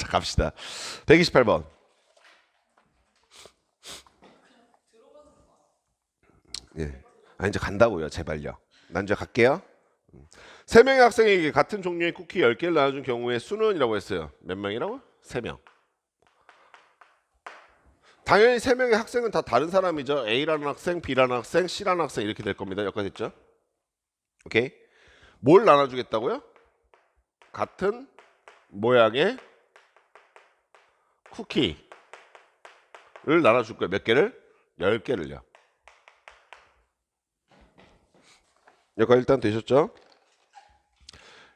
자, 갑시다. 128번. 예. 아, 이제 간다고요. 제발요. 난 이제 갈게요. 세 명의 학생에게 같은 종류의 쿠키 10개를 나눠준 경우의 수는 이라고 했어요. 몇 명이라고? 3명. 당연히 3명의 학생은 다 다른 사람이죠. A라는 학생, B라는 학생, C라는 학생 이렇게 될 겁니다. 여기까지 됐죠? 오케이. 뭘 나눠주겠다고요? 같은 모양의 쿠키를 나눠줄 거예요. 몇 개를? 10개를요. 여기까지 일단 되셨죠?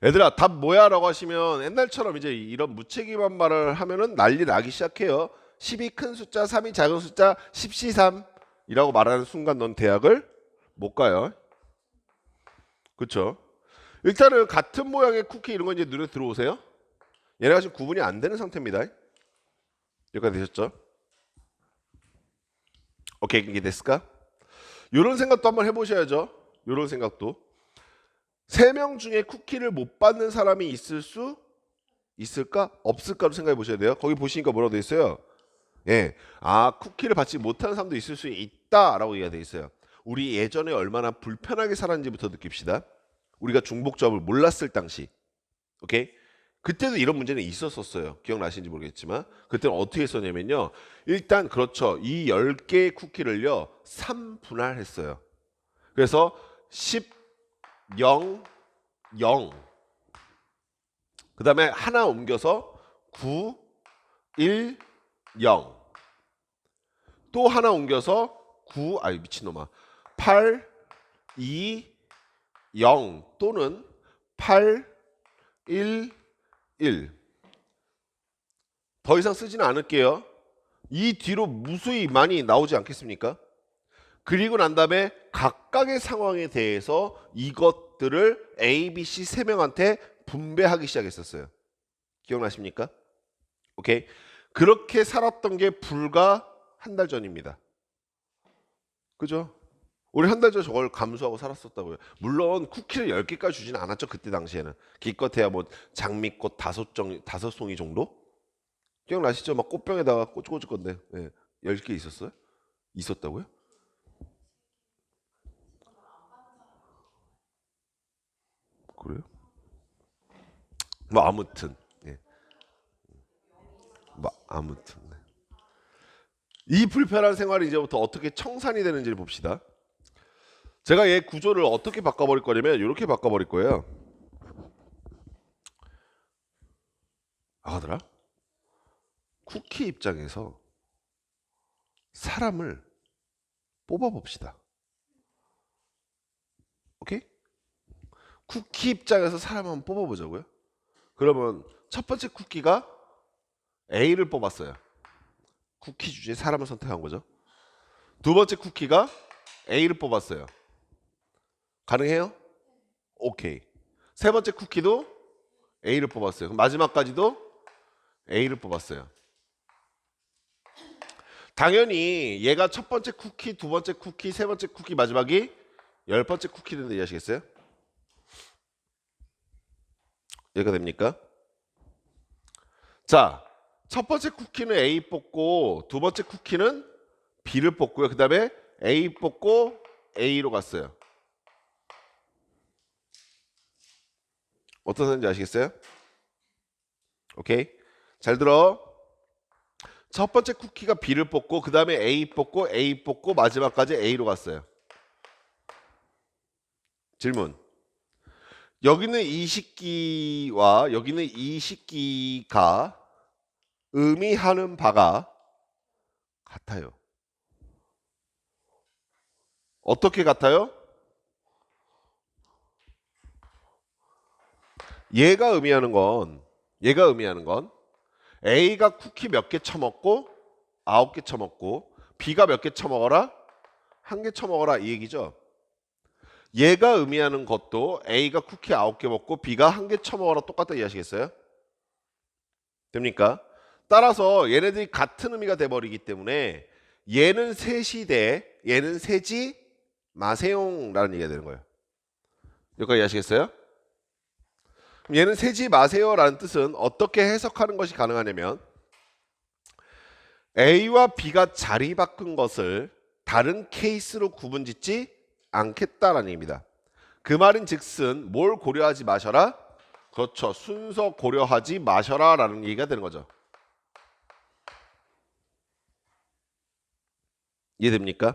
얘들아 답 뭐야? 라고 하시면 옛날처럼 이제 이런 무책임한 말을 하면은 난리 나기 시작해요. 10이 큰 숫자, 3이 작은 숫자, 10C3 이라고 말하는 순간 넌 대학을 못 가요. 그쵸? 일단은 같은 모양의 쿠키 이런 거 이제 눈에 들어오세요? 얘네가 지금 구분이 안 되는 상태입니다. 여기까지 되셨죠? 오케이, 이게 됐을까? 이런 생각도 한번 해보셔야죠. 이런 생각도. 3명 중에 쿠키를 못 받는 사람이 있을 수 있을까? 없을까로 생각해 보셔야 돼요. 거기 보시니까 뭐라고 돼 있어요? 예, 아 쿠키를 받지 못하는 사람도 있을 수 있다라고 얘기가 돼 있어요. 우리 예전에 얼마나 불편하게 살았는지부터 느낍시다. 우리가 중복점을 몰랐을 당시, 오케이? 그때도 이런 문제는 있었었어요. 기억나시는지 모르겠지만 그때는 어떻게 했었냐면요. 일단 그렇죠. 이 10개의 쿠키를요 3분할했어요. 그래서 10, 0, 0 그 다음에 하나 옮겨서 9, 1, 0 또 하나 옮겨서 9, 아이 미친놈아 8, 2, 0 또는 8, 1, 1 더 이상 쓰지는 않을게요. 이 뒤로 무수히 많이 나오지 않겠습니까? 그리고 난 다음에 각각의 상황에 대해서 이것들을 A, B, C 3명한테 분배하기 시작했었어요. 기억나십니까? 오케이. 그렇게 살았던 게 불과 한 달 전입니다. 그죠? 우리 한 달 전 저걸 감수하고 살았었다고요. 물론 쿠키를 10개까지 주진 않았죠. 그때 당시에는. 기껏해야 뭐 장미꽃 5송이 정도? 기억나시죠? 막 꽃병에다가 꽂을 건데. 네. 10개 있었어요? 있었다고요? 그래요? 뭐 아무튼. 예. 뭐 아무튼. 네. 이 불편한 생활이 이제부터 어떻게 청산이 되는지를 봅시다. 제가 얘 구조를 어떻게 바꿔버릴 거냐면 이렇게 바꿔버릴 거예요. 아들아, 쿠키 입장에서 사람을 뽑아봅시다. 오케이? 쿠키 입장에서 사람 한번 뽑아보자고요. 그러면 첫 번째 쿠키가 A를 뽑았어요. 쿠키 주제에 사람을 선택한 거죠. 두 번째 쿠키가 A를 뽑았어요. 가능해요? 오케이. 세 번째 쿠키도 A를 뽑았어요. 그럼 마지막까지도 A를 뽑았어요. 당연히 얘가 첫 번째 쿠키, 두 번째 쿠키, 세 번째 쿠키, 마지막이 10번째 쿠키 된다 이해하시겠어요? 이해가 됩니까? 자, 첫 번째 쿠키는 A 뽑고 두 번째 쿠키는 B를 뽑고요. 그 다음에 A 뽑고 A로 갔어요. 어떤 사인지 아시겠어요? 오케이. 잘 들어. 첫 번째 쿠키가 B를 뽑고 그 다음에 A 뽑고 마지막까지 A로 갔어요. 질문. 여기는 이 식기와 여기는 이 식기가 의미하는 바가 같아요. 어떻게 같아요? 얘가 의미하는 건 A가 쿠키 몇 개 처먹고 9개 처먹고 B가 몇 개 처먹어라? 1개 처먹어라 이 얘기죠. 얘가 의미하는 것도 A가 쿠키 9개 먹고 B가 1개 처먹어라 똑같다 이해하시겠어요? 됩니까? 따라서 얘네들이 같은 의미가 돼버리기 때문에 얘는 셋이 돼 얘는 세지 마세요라는 얘기가 되는 거예요. 여기까지 이해하시겠어요? 그럼 얘는 세지 마세요라는 뜻은 어떻게 해석하는 것이 가능하냐면 A와 B가 자리 바꾼 것을 다른 케이스로 구분짓지 않겠다라는 얘기입니다. 그 말인 즉슨 뭘 고려하지 마셔라? 그렇죠. 순서 고려하지 마셔라 라는 얘기가 되는 거죠. 이해됩니까?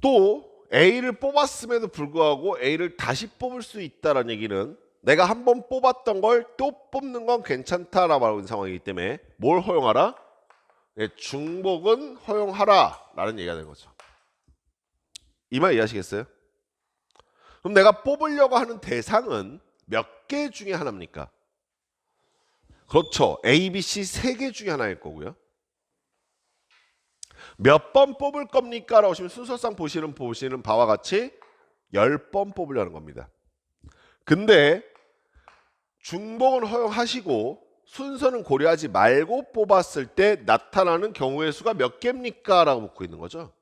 또 A를 뽑았음에도 불구하고 A를 다시 뽑을 수 있다는 얘기는 내가 한번 뽑았던 걸 또 뽑는 건 괜찮다라고 하는 상황이기 때문에 뭘 허용하라? 네, 중복은 허용하라 라는 얘기가 되는 거죠. 이 말 이해하시겠어요? 그럼 내가 뽑으려고 하는 대상은 몇 개 중에 하나입니까? 그렇죠. A, B, C 세 개 중에 하나일 거고요. 몇 번 뽑을 겁니까? 라고 하시면 순서상 보시는 바와 같이 10번 뽑으려는 겁니다. 근데 중복은 허용하시고 순서는 고려하지 말고 뽑았을 때 나타나는 경우의 수가 몇 개입니까? 라고 묻고 있는 거죠.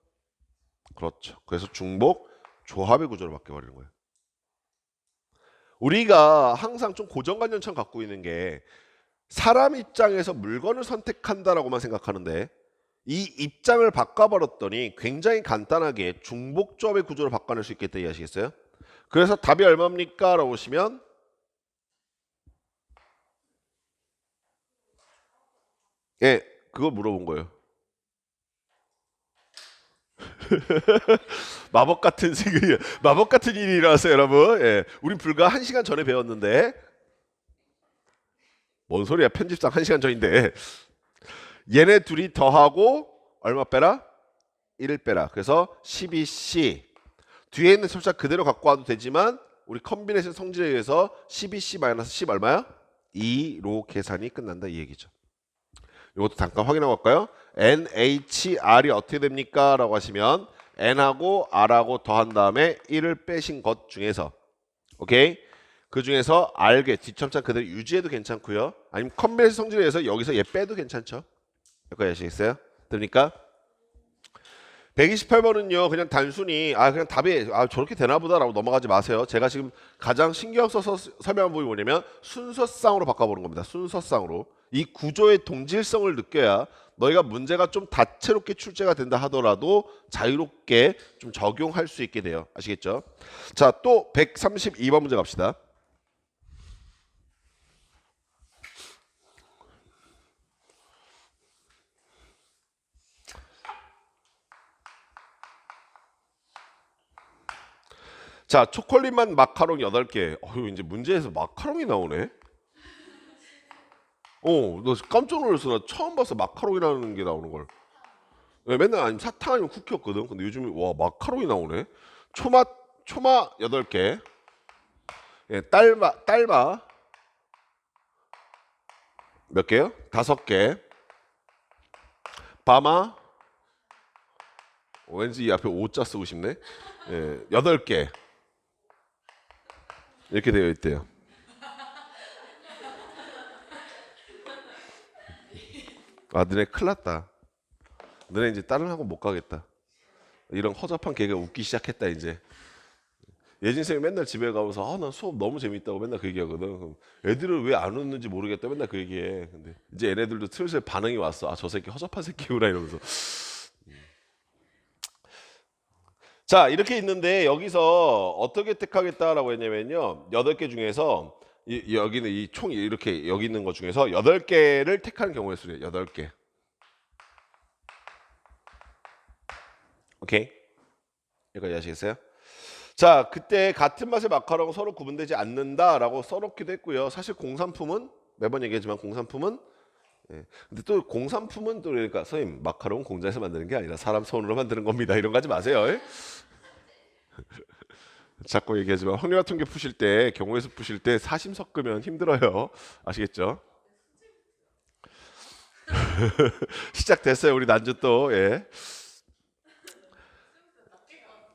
그렇죠. 그래서 중복 조합의 구조로 바뀌어버리는 거예요. 우리가 항상 좀 고정관념처럼 갖고 있는 게 사람 입장에서 물건을 선택한다라고만 생각하는데 이 입장을 바꿔버렸더니 굉장히 간단하게 중복 조합의 구조로 바꿔낼 수 있겠다 이해하시겠어요? 그래서 답이 얼마입니까? 라고 보시면 예, 그거 물어본 거예요. 마법 같은 생각이 마법 같은 일이 일어났어요, 여러분. 예, 우린 불과 1시간 전에 배웠는데 뭔 소리야? 편집상 1시간 전인데 얘네 둘이 더하고 얼마 빼라? 1을 빼라. 그래서 12C 뒤에 있는 숫자 그대로 갖고 와도 되지만 우리 컨비네이션 성질에 의해서 12C-10 얼마야? 2로 계산이 끝난다 이 얘기죠. 이것도 잠깐 확인하고 갈까요? NHR이 어떻게 됩니까? 라고 하시면 N하고 R하고 더한 다음에 1을 빼신 것 중에서 오케이? 그 중에서 R개 뒷첨자 그대로 유지해도 괜찮고요. 아니면 컨비네이션 성질에 의해서 여기서 얘 빼도 괜찮죠. 여기까지 아시겠어요? 됩니까? 128번은요 그냥 단순히 그냥 답이 저렇게 되나 보다라고 넘어가지 마세요. 제가 지금 가장 신경 써서 설명한 부분이 뭐냐면 순서상으로 바꿔보는 겁니다. 순서상으로 이 구조의 동질성을 느껴야 너희가 문제가 좀 다채롭게 출제가 된다 하더라도 자유롭게 좀 적용할 수 있게 돼요. 아시겠죠? 자, 또 132번 문제 갑시다. 자, 초콜릿만 마카롱 8개. 이제 문제에서 마카롱이 나오네. 너 깜짝 놀랐어. 나 처음 봤어. 마카롱이라는 게 나오는 걸. 네, 맨날 아니면 사탕 아니면 쿠키였거든. 근데 요즘에 와 마카롱이 나오네. 초마 8개. 예, 딸마 몇 개요? 5개. 바마 왠지 이 앞에 5자 쓰고 싶네. 예, 8개. 이렇게 되어 있대요. 너네 큰일 났다. 너네 이제 다른 학원 못 가겠다. 이런 허접한 개가 웃기 시작했다 이제. 예진 쌤이 맨날 집에 가면서 난 수업 너무 재밌다고 맨날 그 얘기하거든. 애들은 왜 안 웃는지 모르겠다 맨날 그 얘기해. 근데 이제 얘네들도 슬슬 반응이 왔어. 저 새끼 허접한 새끼구나 이러면서. 자 이렇게 있는데 여기서 어떻게 택하겠다라고 했냐면요 8개 중에서 여기는 이 총 이렇게 여기 있는 것 중에서 8개를 택하는 경우의 수래요. 8개. 오케이? 여기까지 아시겠어요? 자 그때 같은 맛의 마카롱 서로 구분되지 않는다라고 써놓기도 했고요. 사실 공산품은 매번 얘기하지만 공산품은 근데 또 공산품은 또 그러니까 선생님 마카롱 공장에서 만드는 게 아니라 사람 손으로 만드는 겁니다. 이런 거 하지 마세요. 자꾸 얘기하지만 확률화 통계 푸실 때 경우의 수 푸실 때 사심 섞으면 힘들어요. 아시겠죠? 시작됐어요. 우리 난주 또 예.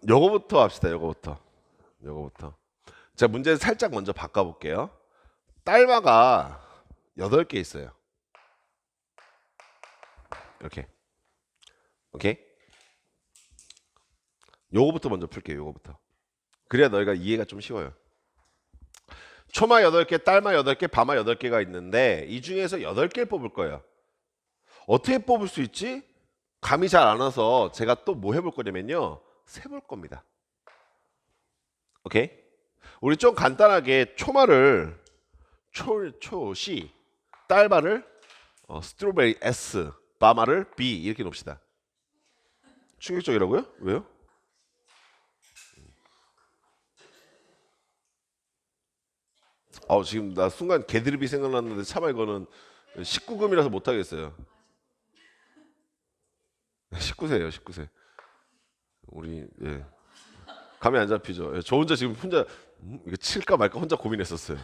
요거부터 합시다. 요거부터. 자 문제 살짝 먼저 바꿔볼게요. 딸마가 8개 있어요. 이렇게. 오케이? 요거부터 먼저 풀게요. 요거부터. 그래야 너희가 이해가 좀 쉬워요. 초마 8개, 딸마 8개, 바마 8개가 있는데 이 중에서 8개를 뽑을 거예요. 어떻게 뽑을 수 있지? 감이 잘 안 와서 제가 또 뭐 해볼 거냐면요. 세볼 겁니다. 오케이? 우리 좀 간단하게 초마를 초시, 딸마를 스트로베리 S, 바마를 B 이렇게 놓읍시다. 충격적이라고요? 왜요? 지금 나 순간 개드립이 생각났는데 차마 이거는 19금이라서 못하겠어요. 19세예요, 19세. 우리 예. 감이 안 잡히죠. 예, 저 혼자 지금 혼자 이거 칠까 말까 혼자 고민했었어요.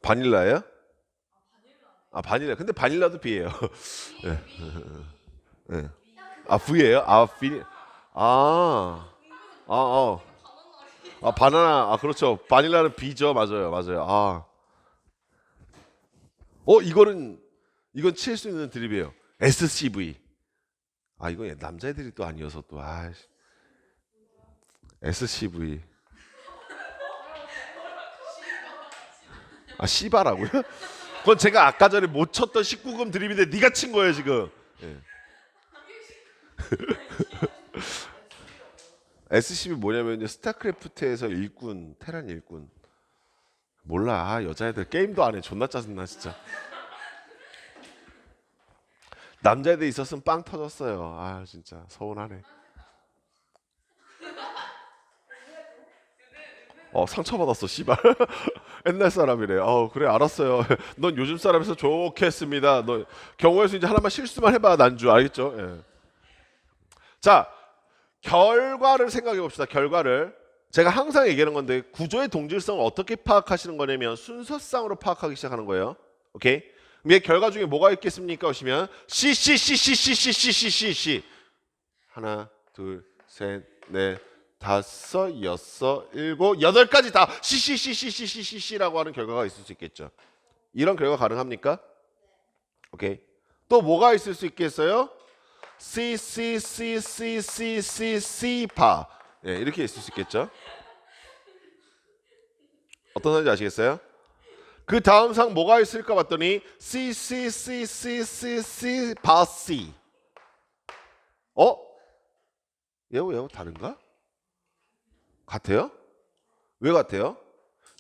바닐라예요? 바닐라. 근데 바닐라도 B예요. 예. 예. V예요? B. 아. 아, 바나나. 그렇죠. 바닐라는 B죠. 맞아요. 맞아요. 이건 칠 수 있는 드립이에요. SCV. 이건 남자애들이 또 아니어서 또 SCV. 씨바라고요? 그건 제가 아까 전에 못 쳤던 19금 드립인데 네가 친 거예요 지금. 예. SCV 뭐냐면요, 스타크래프트에서 일꾼, 테란 일꾼. 몰라. 여자애들 게임도 안 해. 존나 짜증나 진짜. 남자애들 있었으면 빵 터졌어요. 진짜 서운하네. 상처받았어 씨발. 옛날 사람이래. 그래 알았어요. 넌 요즘 사람에서 좋게 했습니다. 너 경우에서 이제 하나만 실수만 해봐 난주. 알겠죠? 예. 자, 결과를 생각해 봅시다. 결과를 제가 항상 얘기하는 건데 구조의 동질성을 어떻게 파악하시는 거냐면 순서상으로 파악하기 시작하는 거예요. 오케이? 그럼 얘 결과 중에 뭐가 있겠습니까? 오시면 C 하나 둘 셋 넷 다섯 여섯 일곱 여덟 가지 다 C라고 하는 결과가 있을 수 있겠죠. 이런 결과 가능합니까? 오케이. 또 뭐가 있을 수 있겠어요? C 파. 예, 이렇게 있을 수 있겠죠. 어떤 선인지 아시겠어요? 그 다음 상 뭐가 있을까 봤더니 C 바 C. 얘하고 다른가? 같아요? 왜 같아요?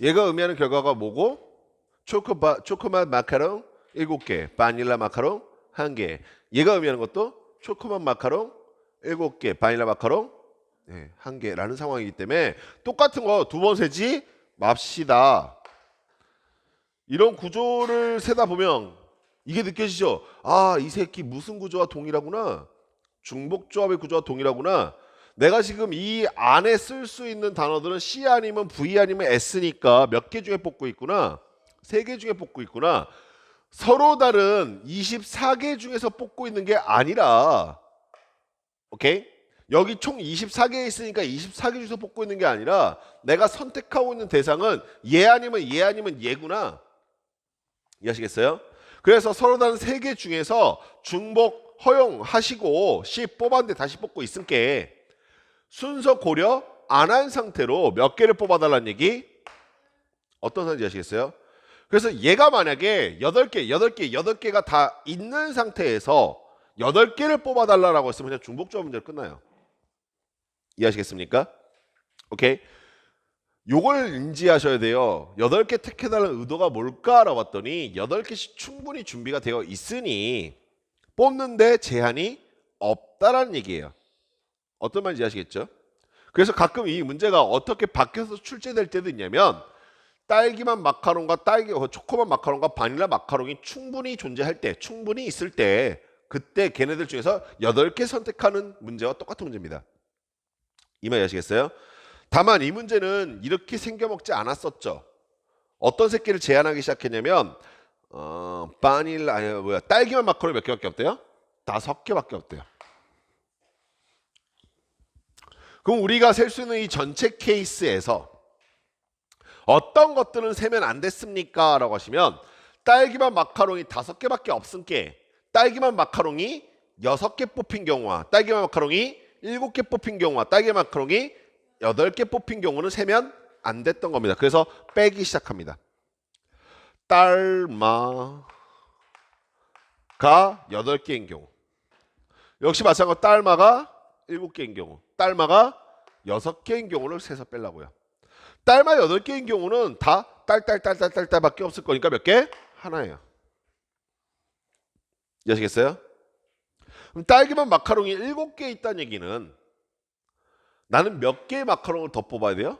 얘가 의미하는 결과가 뭐고? 초코맛 마카롱 7개, 바닐라 마카롱 1개. 얘가 의미하는 것도 초코맛 마카롱 7개, 바닐라 마카롱 1개라는 상황이기 때문에 똑같은 거 두 번 세지 맙시다. 이런 구조를 세다 보면 이게 느껴지죠? 이 새끼 무슨 구조와 동일하구나. 중복조합의 구조와 동일하구나. 내가 지금 이 안에 쓸 수 있는 단어들은 C 아니면 V 아니면 S니까 몇 개 중에 뽑고 있구나. 3개 중에 뽑고 있구나. 서로 다른 24개 중에서 뽑고 있는 게 아니라, 오케이? 여기 총 24개 있으니까 24개 중에서 뽑고 있는 게 아니라 내가 선택하고 있는 대상은 얘 아니면 얘구나. 이해하시겠어요? 그래서 서로 다른 3개 중에서 중복 허용하시고 C 뽑았는데 다시 뽑고 있으니까 순서 고려 안 한 상태로 몇 개를 뽑아달라는 얘기? 어떤 상황인지 아시겠어요? 그래서 얘가 만약에 8개가 다 있는 상태에서 8개를 뽑아달라고 했으면 그냥 중복조합 문제로 끝나요. 이해하시겠습니까? 오케이? 요걸 인지하셔야 돼요. 8개 택해달라는 의도가 뭘까라고 봤더니 8개씩 충분히 준비가 되어 있으니 뽑는데 제한이 없다라는 얘기예요. 어떤 말인지 아시겠죠? 그래서 가끔 이 문제가 어떻게 바뀌어서 출제될 때도 있냐면 딸기맛 마카롱과 초코맛 마카롱과 바닐라 마카롱이 충분히 존재할 때, 충분히 있을 때 그때 걔네들 중에서 8개 선택하는 문제와 똑같은 문제입니다. 이 말 아시겠어요? 다만 이 문제는 이렇게 생겨먹지 않았었죠. 어떤 새끼를 제한하기 시작했냐면 딸기맛 마카롱이 몇 개밖에 없대요? 5개밖에 없대요. 그럼 우리가 셀 수 있는 이 전체 케이스에서 어떤 것들은 세면 안 됐습니까? 라고 하시면 딸기맛 마카롱이 5개밖에 없으니까 딸기맛 마카롱이 6개 뽑힌 경우와 딸기맛 마카롱이 7개 뽑힌 경우와 딸기 마카롱이 8개 뽑힌 경우는 세면 안 됐던 겁니다. 그래서 빼기 시작합니다. 딸마가 8개인 경우, 역시 마찬가지로 딸마가 7개인 경우, 딸마가 6개인 경우를 세서 빼려고요. 딸마 8개인 경우는 다 딸딸딸딸딸밖에 없을 거니까 몇 개? 하나예요. 이해하시겠어요? 그럼 딸기맛 마카롱이 7개 있다는 얘기는 나는 몇 개의 마카롱을 더 뽑아야 돼요?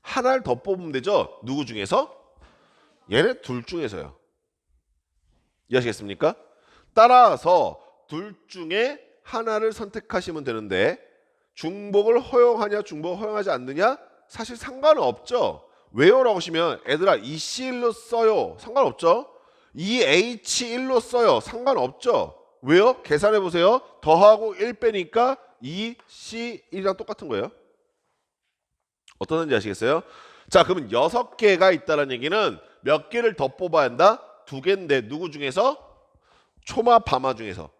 하나를 더 뽑으면 되죠? 누구 중에서? 얘네 둘 중에서요. 이해하시겠습니까? 따라서 둘 중에 하나를 선택하시면 되는데 중복을 허용하냐 중복을 허용하지 않느냐 사실 상관은 없죠. 왜요? 라고 하시면 애들아 EC1로 써요. 상관없죠. EH1로 써요. 상관없죠. 왜요? 계산해 보세요. 더하고 1 빼니까 EC1이랑 똑같은 거예요. 어떤 건지 아시겠어요? 자, 그러면 6개가 있다는 얘기는 몇 개를 더 뽑아야 한다? 2개인데 누구 중에서? 초마, 바마 중에서.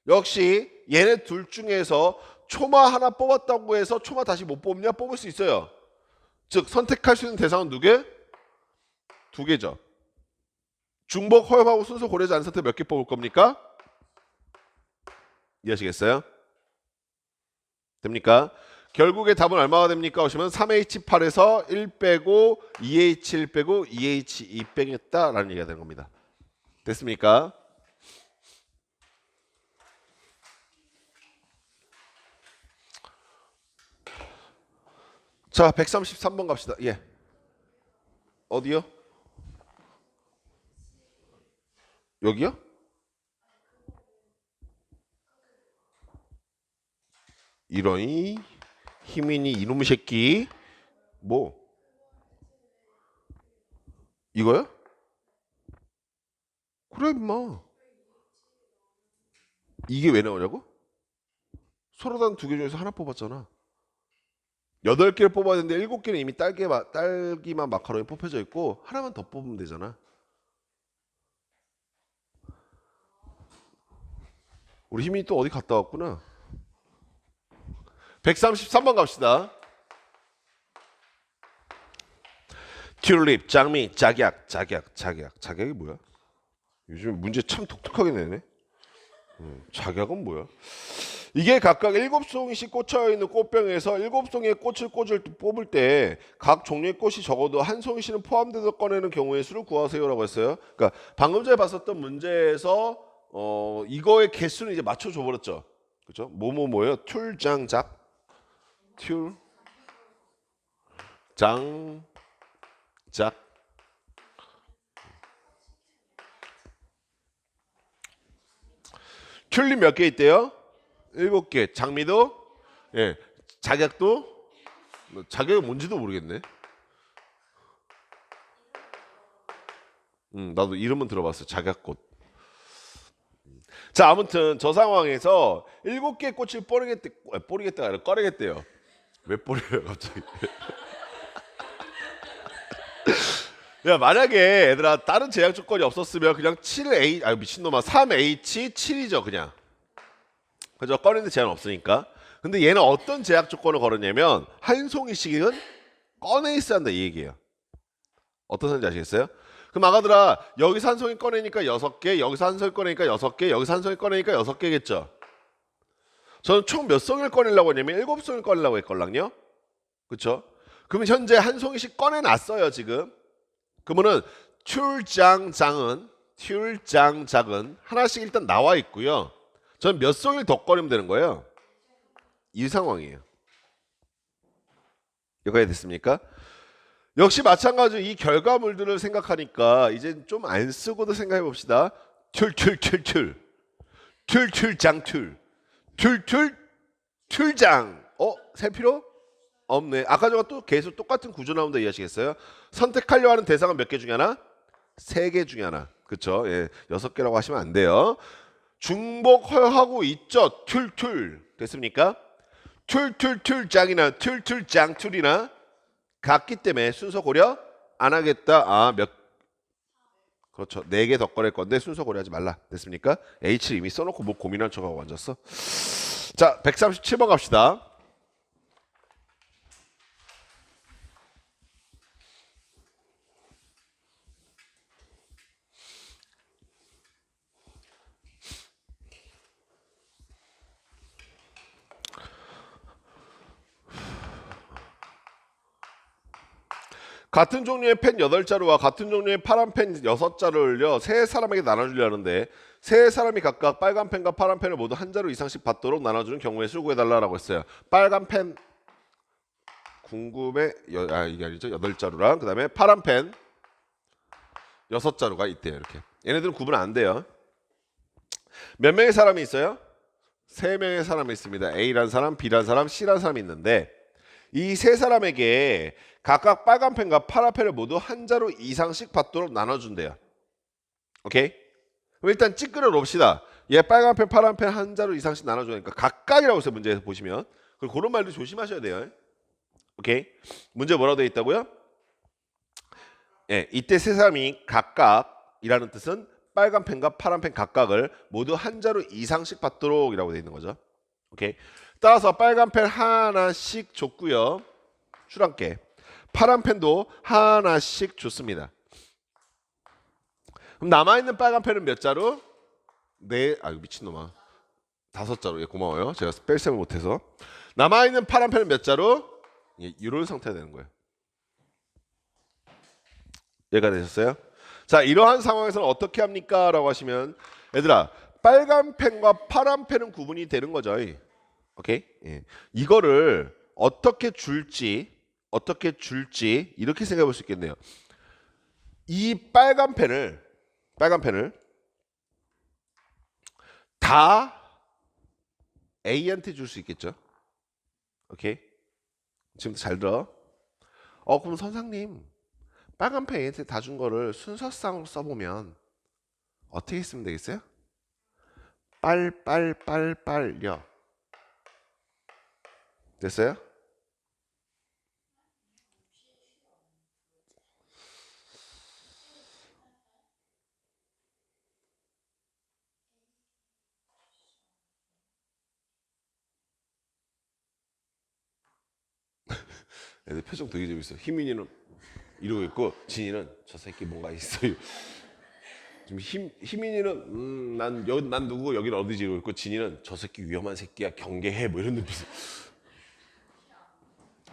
역시 얘네 둘 중에서 초마 하나 뽑았다고 해서 초마 다시 못 뽑냐? 뽑을 수 있어요. 즉 선택할 수 있는 대상은 2개? 2개죠. 중복 허용하고 순서 고려하지 않은 상태 몇 개 뽑을 겁니까? 이해하시겠어요? 됩니까? 결국에 답은 얼마가 됩니까? 오시면 3H8에서 1 빼고 2H1 빼고 2H2 빼겠다라는 얘기가 되는 겁니다. 됐습니까? 자, 133번 갑시다. 예. 어디요? 여기요? 이러니 희민이 이놈의 새끼 뭐 이거요? 그래 임마. 이게 왜 나오냐고? 서로 다른 2개 중에서 하나 뽑았잖아. 8개를 뽑아야 되는데 7개는 이미 딸기만 마카롱이 뽑혀져 있고 하나만 더 뽑으면 되잖아. 우리 희민이 또 어디 갔다 왔구나. 133번 갑시다. 튤립, 장미, 작약이 뭐야? 요즘 문제 참 독특하게 내네. 작약은 뭐야? 이게 각각 7송이씩 꽂혀있는 꽃병에서 7송이의 꽃을 뽑을 때 각 종류의 꽃이 적어도 한 송이씩은 포함돼서 꺼내는 경우의 수를 구하세요라고 했어요. 그러니까 방금 전에 봤었던 문제에서 이거의 개수는 이제 맞춰줘 버렸죠. 그렇죠? 뭐예요? 툴장작, 툴장작. 튤립 몇 개 있대요? 7개. 장미도, 예, 작약도, 작약이 뭔지도 모르겠네. 나도 이름은 들어봤어. 작약꽃. 자, 아무튼 저 상황에서 7개 꽃을 뿌리겠다가 아니라 꺼내겠대요. 왜 뿌려요, 갑자기? 야, 만약에 얘들아 다른 제약 조건이 없었으면 그냥 7H, 미친놈아 3H7이죠 그냥. 그죠? 꺼내는 제한 없으니까. 근데 얘는 어떤 제약 조건을 걸었냐면 한 송이씩은 꺼내 있어야 한다 이 얘기예요. 어떤 소리인지 아시겠어요? 그럼 아가들아 여기서 한 송이 꺼내니까 6개, 여기서 한 송이 꺼내니까 6개, 여기서 한 송이 꺼내니까 6개겠죠. 저는 총 몇 송이를 꺼내려고 했냐면 7송이를 꺼내려고 했걸랑요. 그쵸? 그러면 현재 한 송이씩 꺼내놨어요 지금. 그러면은 툴장작은 하나씩 일단 나와 있고요. 저는 몇 송이를 더 꺼내면 되는 거예요. 이 상황이에요. 여기까지 됐습니까? 역시 마찬가지로 이 결과물들을 생각하니까 이제 좀 안 쓰고도 생각해 봅시다. 툴장. 셀 필요? 없네. 아까 전과 또 계속 똑같은 구조 나온다 이해하시겠어요? 선택하려 하는 대상은 몇 개 중에 하나? 3개 중에 하나. 그쵸? 예, 6개라고 하시면 안 돼요. 중복 허용하고 있죠. 됐습니까? 툴장이나 툴장툴이나 같기 때문에 순서 고려 안 하겠다. 그렇죠. 4개 더 꺼낼 건데 순서 고려하지 말라. 됐습니까? H를 이미 써놓고 뭐 고민한 척하고 앉았어. 자, 137번 갑시다. 같은 종류의 펜 8자루와 같은 종류의 파란 펜 6자루를요 세 사람에게 나눠주려는데 세 사람이 각각 빨간 펜과 파란 펜을 모두 한 자루 이상씩 받도록 나눠주는 경우의 수를 구해달라고 했어요. 빨간 펜 궁금해 이게 아니죠. 8자루랑 그 다음에 파란 펜 6자루가 있대요. 이렇게 얘네들은 구분 안 돼요. 몇 명의 사람이 있어요? 3명의 사람이 있습니다. A란 사람, B란 사람, C란 사람이 있는데 이 세 사람에게 각각 빨간 펜과 파란 펜을 모두 한 자루 이상씩 받도록 나눠준대요. 오케이? 그럼 일단 찌끄러 놓읍시다. 얘 빨간 펜, 파란 펜 한 자루 이상씩 나눠주니까 각각이라고 해서 문제에서 보시면 그리고 그런 말도 조심하셔야 돼요. 오케이? 문제 뭐라고 되어 있다고요? 예, 이때 세 사람이 각각이라는 뜻은 빨간 펜과 파란 펜 각각을 모두 한 자루 이상씩 받도록이라고 되어 있는 거죠. 오케이? 따라서 빨간 펜 하나씩 줬고요. 줄함께 파란 펜도 하나씩 줬습니다. 그럼 남아있는 빨간 펜은 몇 자루? 네, 아유 미친놈아. 5자루. 예, 고마워요. 제가 뺄셈을 못해서. 남아있는 파란 펜은 몇 자루? 예, 이런 상태가 되는 거예요. 이해가 되셨어요? 자, 이러한 상황에서는 어떻게 합니까? 라고 하시면 얘들아 빨간 펜과 파란 펜은 구분이 되는 거죠. 오케이? 예. 이거를 어떻게 줄지 이렇게 생각해 볼 수 있겠네요. 이 빨간 펜을 다 A한테 줄 수 있겠죠. 오케이? 지금부터 잘 들어. 그럼 선생님 빨간 펜 A한테 다 준 거를 순서상으로 써보면 어떻게 쓰면 되겠어요? 빨빨빨빨요. 됐어요? 애들 표정 되게 재밌어. 희민이는 이러고 있고 진이는 저 새끼 뭔가 있어요. 지금 희민이는 난 누구고 여기는 어디지 이러고 있고 진이는 저 새끼 위험한 새끼야 경계해 뭐 이런 눈빛.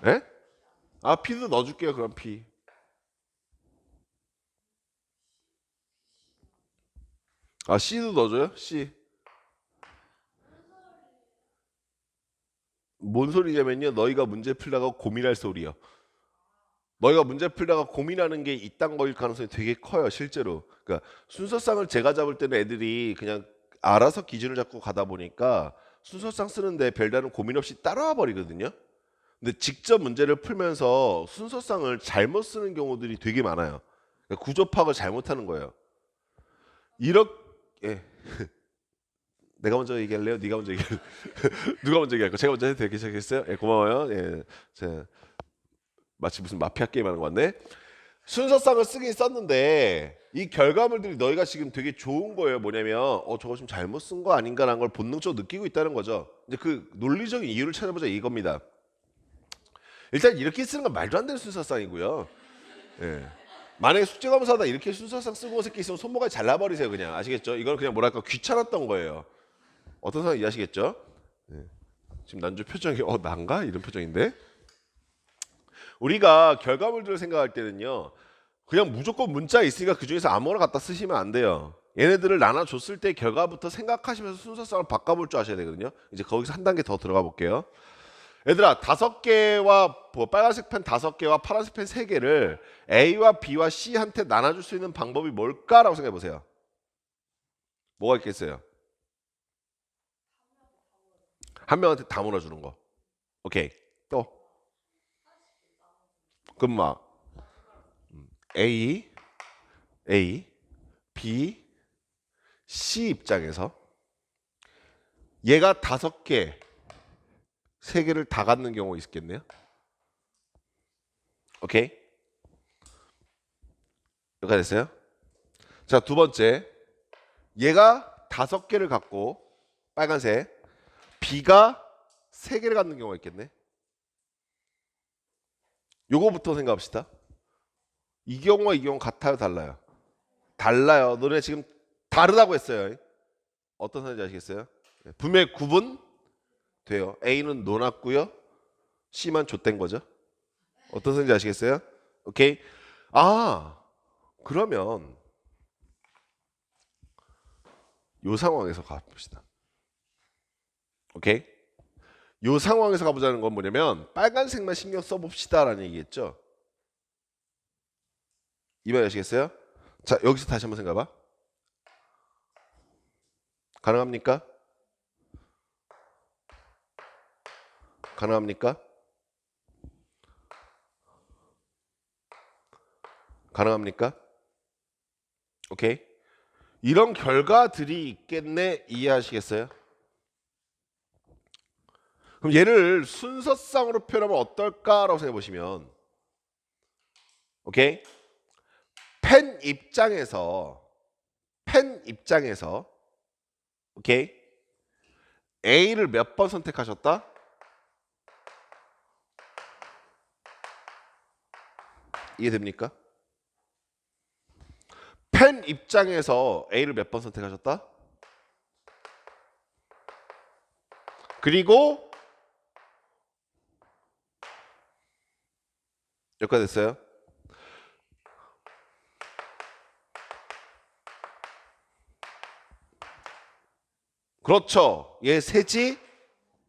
에? 아 P도 넣어줄게요 그럼 P. 아 C도 넣어줘요? C. 뭔 소리냐면요 너희가 문제 풀다가 고민할 소리요. 너희가 문제 풀다가 고민하는 게 이딴 거일 가능성이 되게 커요 실제로. 그러니까 순서상을 제가 잡을 때는 애들이 그냥 알아서 기준을 잡고 가다 보니까 순서상 쓰는데 별다른 고민 없이 따라와 버리거든요. 근데 직접 문제를 풀면서 순서상을 잘못 쓰는 경우들이 되게 많아요. 그러니까 구조 파악을 잘못하는 거예요. 이렇게 예. 내가 먼저 얘기할래요? 네가 먼저 얘기할래요? 누가 먼저 얘기할까? 제가 먼저 해도 되겠어요? 예, 고마워요. 예, 제 마치 무슨 마피아 게임 하는 것 같네. 순서상을 쓰긴 썼는데 이 결과물들이 너희가 지금 되게 좋은 거예요. 뭐냐면 저거 좀 잘못 쓴 거 아닌가라는 걸 본능적으로 느끼고 있다는 거죠. 이제 그 논리적인 이유를 찾아보자 이겁니다. 일단 이렇게 쓰는 건 말도 안 되는 순서상이고요. 예. 만약에 숙제검사다 이렇게 순서상 쓰고 온 새끼 있으면 손모가지 잘라버리세요 그냥. 아시겠죠? 이건 그냥 뭐랄까 귀찮았던 거예요. 어떤 상황 이해하시겠죠? 예. 지금 난주 표정이 난가? 이런 표정인데 우리가 결과물들을 생각할 때는요 그냥 무조건 문자 있으니까 그중에서 아무거나 갖다 쓰시면 안 돼요. 얘네들을 나눠줬을 때 결과부터 생각하시면서 순서상을 바꿔볼 줄 아셔야 되거든요. 이제 거기서 한 단계 더 들어가 볼게요. 얘들아 5개와 빨간색 펜 5개와 파란색 펜 3개를 A와 B와 C한테 나눠줄 수 있는 방법이 뭘까라고 생각해 보세요. 뭐가 있겠어요? 한 명한테 다 몰아주는 거. 오케이. 또 그럼 막 A, B, C 입장에서 얘가 5개, 3개를 다 갖는 경우가 있겠네요. 오케이. 여기가 됐어요? 자, 두 번째. 얘가 5개를 갖고 빨간색, B가 3개를 갖는 경우가 있겠네. 요거부터 생각합시다. 이 경우와 이 경우 같아요, 달라요? 달라요. 너네 지금 다르다고 했어요. 어떤 사인지 아시겠어요? 분명히 구분 돼요. A는 놓았고요. C만 좆된 거죠. 어떤 사인지 아시겠어요? 오케이. 아, 그러면 요 상황에서 가봅시다. 오케이. 요 상황에서 가보자는 건 뭐냐면 빨간색만 신경 써봅시다라는 얘기겠죠. 이 말 아시겠어요? 자, 여기서 다시 한번 생각해봐. 가능합니까? 가능합니까? 가능합니까? 오케이. 이런 결과들이 있겠네. 이해하시겠어요? 그럼 얘를 순서상으로 표현하면 어떨까라고 생각해 보시면, 오케이. 펜 입장에서 오케이, A를 몇 번 선택하셨다? 이해됩니까? 펜 입장에서 A를 몇 번 선택하셨다? 그리고 여기까지 됐어요? 그렇죠. 얘 세지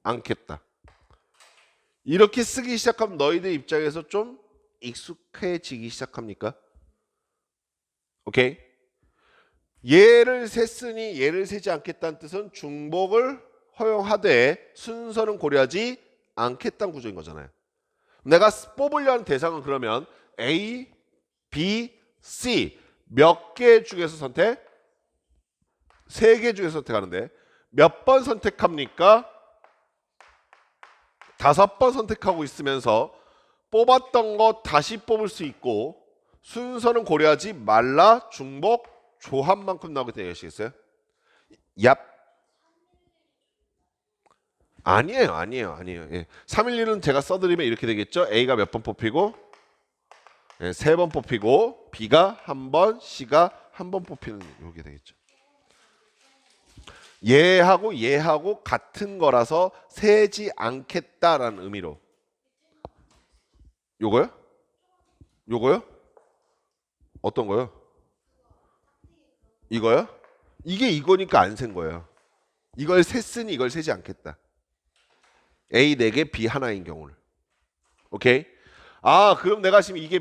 않겠다. 이렇게 쓰기 시작하면 너희들 입장에서 좀 익숙해지기 시작합니까? 오케이. 얘를 셌으니 얘를 세지 않겠다는 뜻은 중복을 허용하되 순서는 고려하지 않겠다는 구조인 거잖아요. 내가 뽑으려 하는 대상은 그러면 A, B, C 몇 개 중에서 선택? 3개 중에서 선택하는데 몇 번 선택합니까? 5번 선택하고 있으면서 뽑았던 거 다시 뽑을 수 있고 순서는 고려하지 말라 중복 조합만큼 나오게 되어 계시겠어요? 얍. 아니에요. 예. 311은 제가 써드리면 이렇게 되겠죠. A가 몇 번 뽑히고 3번 뽑히고 B가 한 번, C가 한 번 뽑히는 이게 되겠죠. 얘하고 같은 거라서 세지 않겠다라는 의미로. 요거요? 요거요? 어떤 거요? 이거요? 이게 이거니까 안 센 거예요. 이걸 셌으니 이걸 세지 않겠다. A 4개, B 하나인 경우를. 오케이? 아, 그럼 내가 지금 이게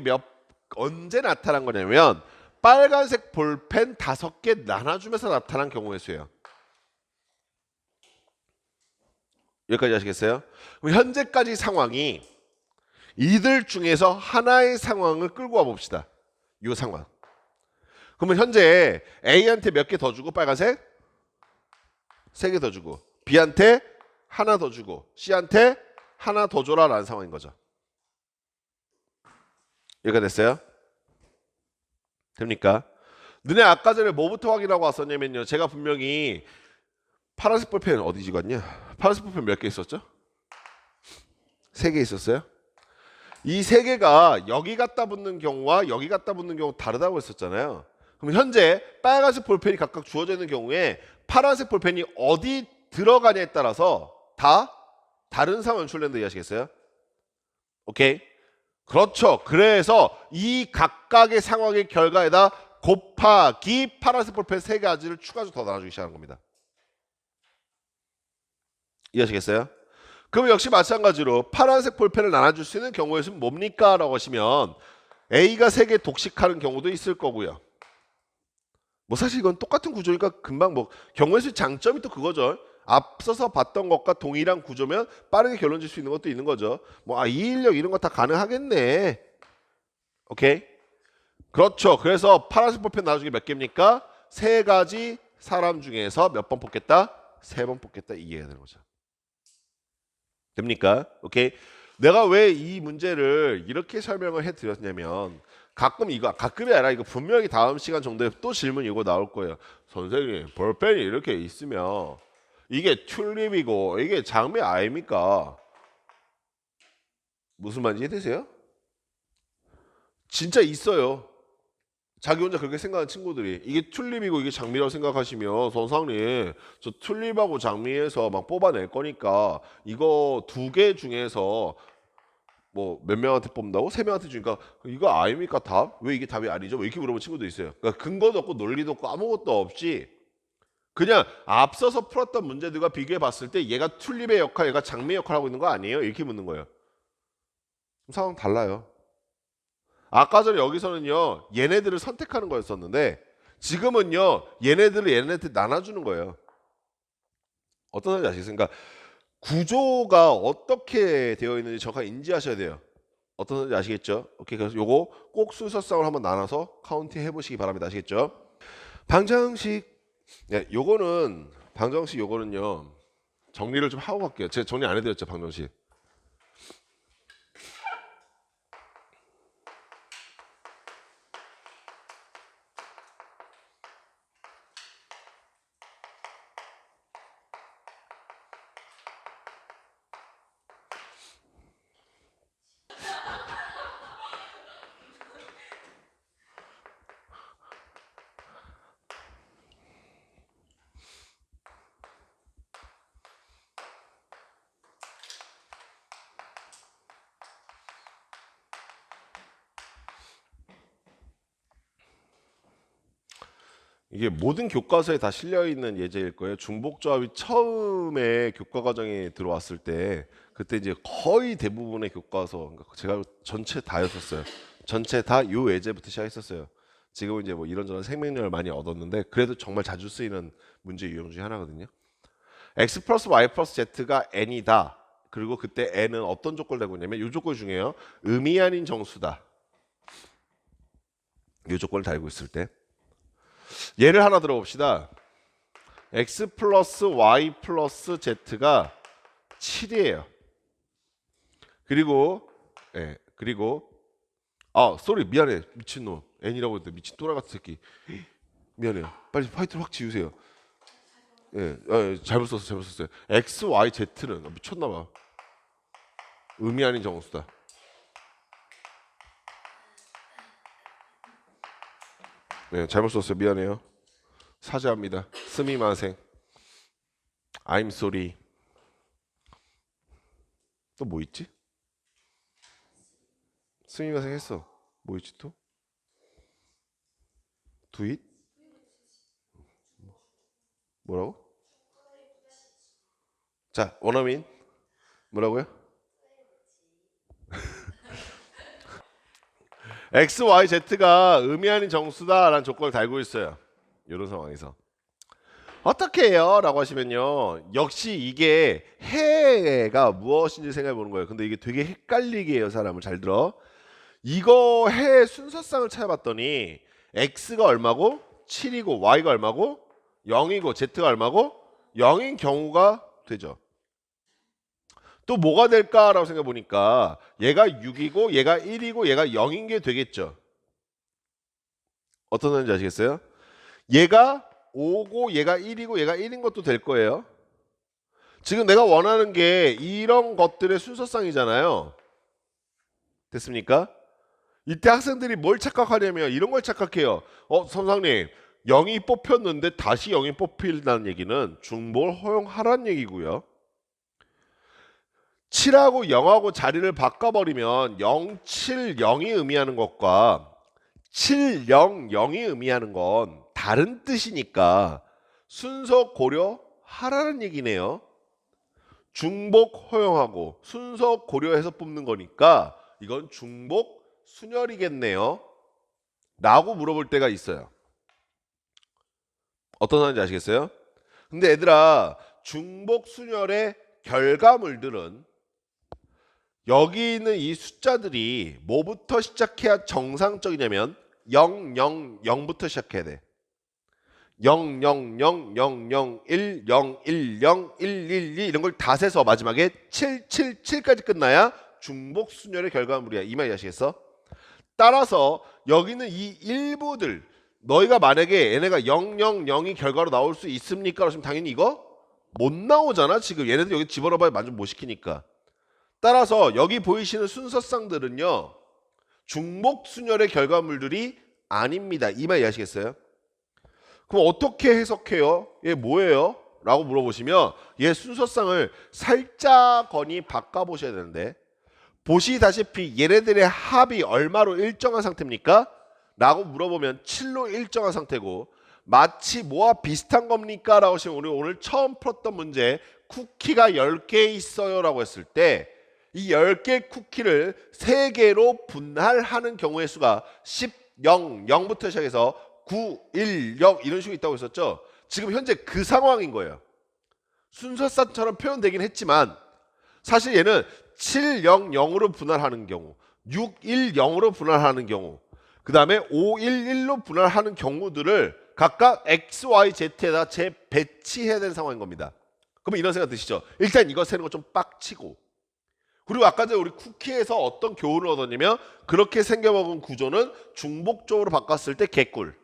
언제 나타난 거냐면 빨간색 볼펜 5개 나눠주면서 나타난 경우의 수예요. 여기까지 아시겠어요? 그럼 현재까지 상황이 이들 중에서 하나의 상황을 끌고 와 봅시다. 이 상황. 그러면 현재 A한테 몇 개 더 주고 빨간색 3개 더 주고 B한테 하나 더 주고 C한테 하나 더 줘라 라는 상황인 거죠. 이해가 됐어요? 됩니까? 너네 아까 전에 뭐부터 확인하고 왔었냐면요. 제가 분명히 파란색 볼펜 어디 찍었냐? 파란색 볼펜 몇 개 있었죠? 3개 있었어요? 이 3개가 여기 갖다 붙는 경우와 여기 갖다 붙는 경우 다르다고 했었잖아요. 그럼 현재 빨간색 볼펜이 각각 주어져 있는 경우에 파란색 볼펜이 어디 들어가냐에 따라서 다 다른 상황 연출된다 이해하시겠어요? 오케이? 그렇죠. 그래서 이 각각의 상황의 결과에다 곱하기 파란색 볼펜 3가지를 추가적으로 더 나눠주기 시작하는 겁니다. 이해하시겠어요? 그럼 역시 마찬가지로 파란색 볼펜을 나눠줄 수 있는 경우의 수는 뭡니까? 라고 하시면 A가 3개 독식하는 경우도 있을 거고요. 뭐 사실 이건 똑같은 구조니까 금방 뭐 경우의 수 장점이 또 그거죠. 앞서서 봤던 것과 동일한 구조면 빠르게 결론 질 수 있는 것도 있는 거죠. 뭐 이 인력 이런 거 다 가능하겠네. 오케이? 그렇죠. 그래서 파란색 볼펜 나눠주기 몇 개입니까? 3가지 사람 중에서 몇 번 뽑겠다? 3번 뽑겠다. 이해해야 되는 거죠. 됩니까? 오케이. 내가 왜 이 문제를 이렇게 설명을 해드렸냐면 가끔 이거 가끔이 아니라 이거 분명히 다음 시간 정도에 또 질문 이거 나올 거예요. 선생님 볼펜이 이렇게 있으면 이게 튤립이고 이게 장미 아닙니까? 무슨 말인지 이해되세요? 진짜 있어요. 자기 혼자 그렇게 생각하는 친구들이 이게 튤립이고 이게 장미라고 생각하시면 선생님 저 튤립하고 장미에서 막 뽑아낼 거니까 이거 두 개 중에서 뭐 몇 명한테 뽑는다고? 세 명한테 주니까 이거 아닙니까 답? 왜 이게 답이 아니죠? 뭐 이렇게 물어보는 친구도 있어요. 그러니까 근거도 없고 논리도 없고 아무것도 없이 그냥 앞서서 풀었던 문제들과 비교해 봤을 때 얘가 튤립의 역할, 얘가 장미의 역할을 하고 있는 거 아니에요? 이렇게 묻는 거예요. 상황 달라요. 아까 전에 여기서는요 얘네들을 선택하는 거였었는데 지금은요 얘네들을 나눠주는 거예요. 어떤 말인지 아시겠어요? 그러니까 구조가 어떻게 되어 있는지 정확하게 인지하셔야 돼요. 어떤 말인지 아시겠죠? 오케이, 그래서 요거 꼭 순서상으로 한번 나눠서 카운팅 해보시기 바랍니다. 아시겠죠? 방정식, 네, 요거는 방정식 요거는요 정리를 좀 하고 갈게요. 제가 정리 안 해드렸죠 방정식. 이게 모든 교과서에 다 실려 있는 예제일 거예요. 중복조합이 처음에 교과 과정에 들어왔을 때 그때 이제 거의 대부분의 교과서 그러니까 제가 전체 다였었어요. 전체 다 요 예제부터 시작했었어요. 지금은 이제 뭐 이런저런 생명력을 많이 얻었는데 그래도 정말 자주 쓰이는 문제 유형 중에 하나거든요. x 플러스 y 플러스 z가 n이다. 그리고 그때 n은 어떤 조건을 달고 있냐면 이 조건 중에요. 의미 아닌 정수다. 이 조건을 달고 있을 때 예를 하나 들어봅시다. x 플러스 y 플러스 z가 7이에요. 그리고 쏘리 미안해 미친놈 n이라고 했는데 미친 또라 같은 새끼 미안해요. 빨리 화이트를 확 지우세요. 잘못 썼어요. x, y, z는 미쳤나봐. 의미 아닌 정수다. 네, 잘못 썼어요. 미안해요. 사죄합니다. 스미마생. I'm sorry. 또 뭐 있지? 스미마생 했어. 뭐 있지 또? Do it? 뭐라고? 자, 원어민 뭐라고요? x, y, z가 의미 아닌 정수다라는 조건을 달고 있어요. 이런 상황에서 어떻게 해요? 라고 하시면요 역시 이게 해가 무엇인지 생각해 보는 거예요. 근데 이게 되게 헷갈리게 해요. 사람을 잘 들어. 이거 해 순서상을 찾아봤더니 x가 얼마고 7이고 y가 얼마고 0이고 z가 얼마고 0인 경우가 되죠. 또 뭐가 될까라고 생각해 보니까 얘가 6이고 얘가 1이고 얘가 0인 게 되겠죠. 어떤 건지 아시겠어요? 얘가 5고 얘가 1이고 얘가 1인 것도 될 거예요. 지금 내가 원하는 게 이런 것들의 순서상이잖아요. 됐습니까? 이때 학생들이 뭘 착각하냐면 이런 걸 착각해요. 선생님 0이 뽑혔는데 다시 0이 뽑힌다는 얘기는 중복을 허용하라는 얘기고요. 7하고 0하고 자리를 바꿔버리면 0, 7, 0이 의미하는 것과 7, 0, 0이 의미하는 건 다른 뜻이니까 순서 고려하라는 얘기네요. 중복 허용하고 순서 고려해서 뽑는 거니까 이건 중복 순열이겠네요. 라고 물어볼 때가 있어요. 어떤 말인지 아시겠어요? 근데 얘들아 중복 순열의 결과물들은 여기 있는 이 숫자들이 뭐부터 시작해야 정상적이냐면 0, 0, 0부터 시작해야 돼. 0, 0, 0, 0, 0, 1, 0, 1, 0, 1, 1, 2 이런 걸 다 세서 마지막에 7, 7, 7까지 끝나야 중복 순열의 결과물이야. 이 말이 아시겠어? 따라서 여기는 이 일부들 너희가 만약에 얘네가 0, 0, 0이 결과로 나올 수 있습니까? 그러시면 당연히 이거 못 나오잖아. 지금 얘네들 여기 집어넣어봐야 만족 못 시키니까. 따라서 여기 보이시는 순서쌍들은요, 중복순열의 결과물들이 아닙니다. 이 말 이해하시겠어요? 그럼 어떻게 해석해요? 얘 뭐예요? 라고 물어보시면 얘 순서쌍을 살짝거니 바꿔보셔야 되는데, 보시다시피 얘네들의 합이 얼마로 일정한 상태입니까? 라고 물어보면 7로 일정한 상태고, 마치 뭐와 비슷한 겁니까? 라고 하시면 우리 오늘 처음 풀었던 문제 쿠키가 10개 있어요 라고 했을 때 이 10개 쿠키를 3개로 분할하는 경우의 수가 10, 0, 0부터 시작해서 9, 1, 0 이런 식으로 있다고 했었죠. 지금 현재 그 상황인 거예요. 순서쌍처럼 표현되긴 했지만 사실 얘는 7, 0, 0으로 분할하는 경우, 6, 1, 0으로 분할하는 경우, 그 다음에 5, 1, 1로 분할하는 경우들을 각각 X, Y, Z에다 재배치해야 되는 상황인 겁니다. 그러면 이런 생각 드시죠? 일단 이거 세는 거 좀 빡치고, 그리고 아까 전에 우리 쿠키에서 어떤 교훈을 얻었냐면 그렇게 생겨먹은 구조는 중복적으로 바꿨을 때 개꿀.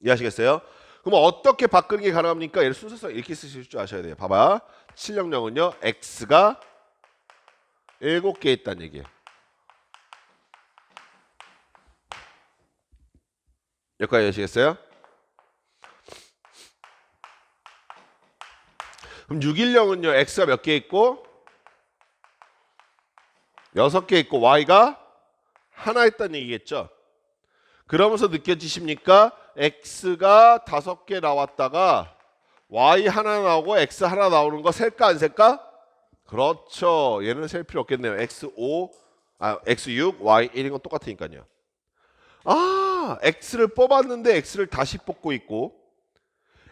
이해하시겠어요? 그럼 어떻게 바꾸는 게 가능합니까? 얘를 순서상 이렇게 쓰실 줄 아셔야 돼요. 봐봐. 700은요. X가 7개 있다는 얘기예요. 여기까지 이해하시겠어요? 그럼 610은요. X가 몇 개 있고 6개 있고 Y가 하나 있다는 얘기겠죠. 그러면서 느껴지십니까? X가 5개 나왔다가 Y 하나 나오고 X 하나 나오는 거 셀까 안 셀까? 그렇죠. 얘는 셀 필요 없겠네요. X5, X6, Y1인 건 똑같으니까요. X를 뽑았는데 X를 다시 뽑고 있고